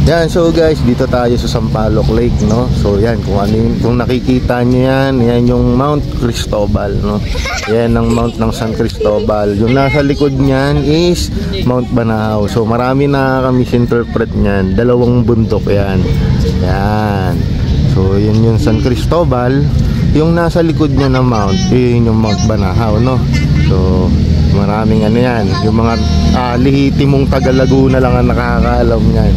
Yan, so guys, dito tayo sa Sampaloc Lake, no? So yan, kung ano yun, kung nakikita nyo yan, yan yung Mount Cristobal, no? Yan ang Mount ng San Cristobal. Yung nasa likod niyan is Mount Banahaw. So marami na kami misinterpret niyan. Dalawang bundok yan. Yan. So yun yung San Cristobal. Yung nasa likod niya ng mount, yun yung Mount Banahaw, no? So maraming ano yan. Yung mga lihitimong taga Laguna lang ang nakakaalam yan.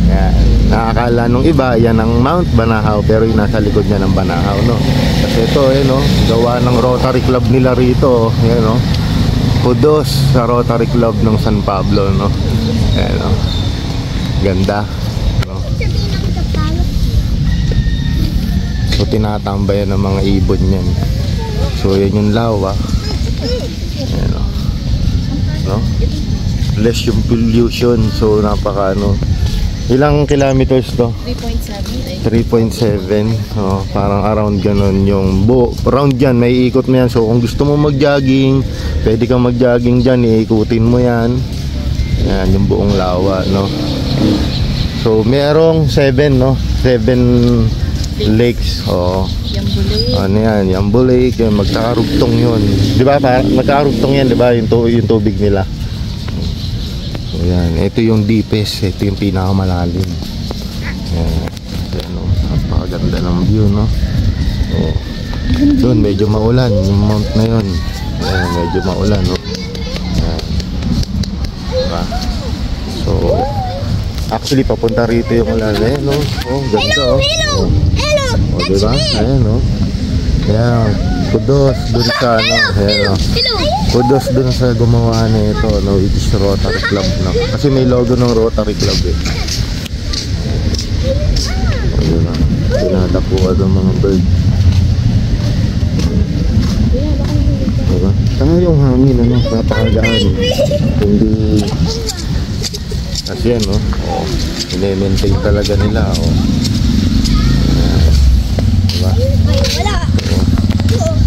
Yan. Nakakala nung iba yan ang Mount Banahaw, pero yung nasa likod niya ng Banahaw, no? Kasi ito no, gawa ng Rotary Club nila rito, yan, no? Kudos sa Rotary Club ng San Pablo, no? Yan, no? Ganda, no? So tinatambayan ng mga ibon yan. So yan yung lawa, yan, no? Less yung pollution, so napaka ano. Ilang kilometers to? 3.7. 3.7. Oh, parang around ganun yung round dyan, may ikot mo yan. So kung gusto mo mag-jogging, pwede kang mag-jogging dyan, iikutin mo yan. Yan yung buong lawa, no? So merong 7, no? 7 lakes. Oh. Yambo Lake. Ano yan? Yambo Lake, yun, magkakarugtong yun. Di ba? Magkakarugtong yan, di ba? Yung tubig nila. So yan, ito yung deepest, ito yung pinakamalalim. Yan, yan, no? Napakaganda ng view, no? So, doon medyo maulan, yung mount na yun. Yan, medyo maulan, no? Yan. Diba? So, actually papunta rito yung ulan, eh, no? Oh, ganda, oh. Oh, diba? Ayan, no? Yan, kudos dun sa, ano, ayan, no? Kudos dun sa gumawa na ito, no, it is Rotary Club, no? Kasi may logo ng Rotary Club, eh. O, yun, no? Tinatapuan ng mga bird. Diba? Saka yung hangin, ano, napakagaan. Hindi... Kasi yan, no? O, ine-maintain talaga nila, o. Diba?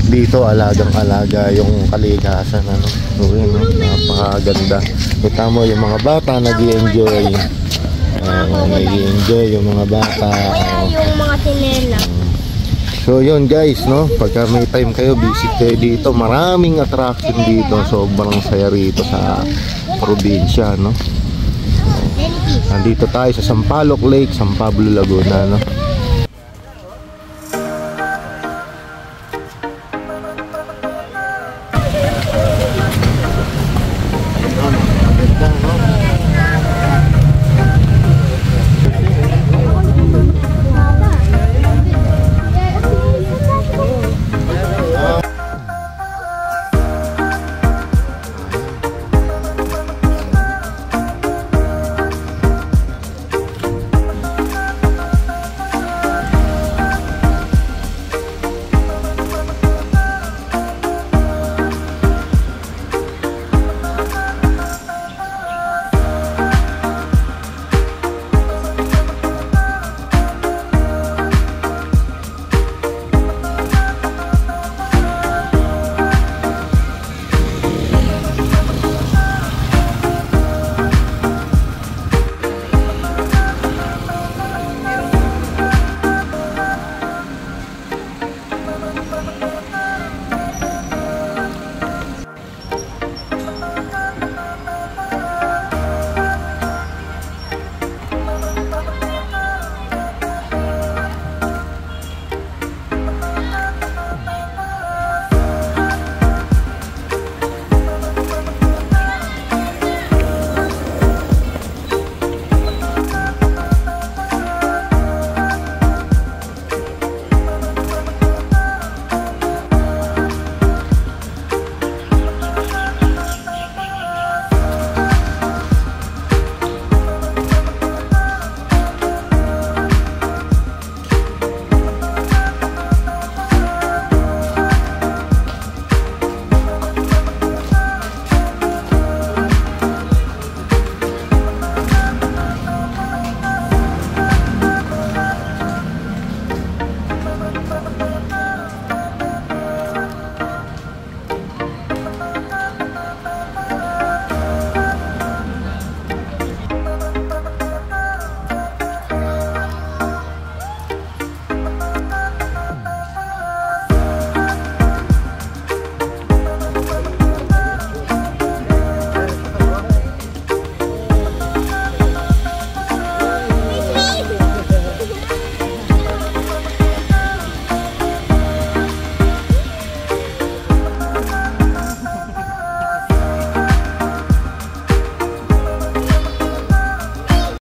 Dito alagang-alaga yung kalikasan, ano. So, yun, no? Napakaganda. Kita mo yung mga bata nag-i-enjoy. Nag-i-enjoy yung mga bata. Yung mga tinela. So yun guys, no? Pagka may time kayo, visit kayo dito. Maraming attraction dito. Sobrang saya rito sa probinsya, no? Nandito tayo sa Sampaloc Lake, San Pablo, Laguna, no?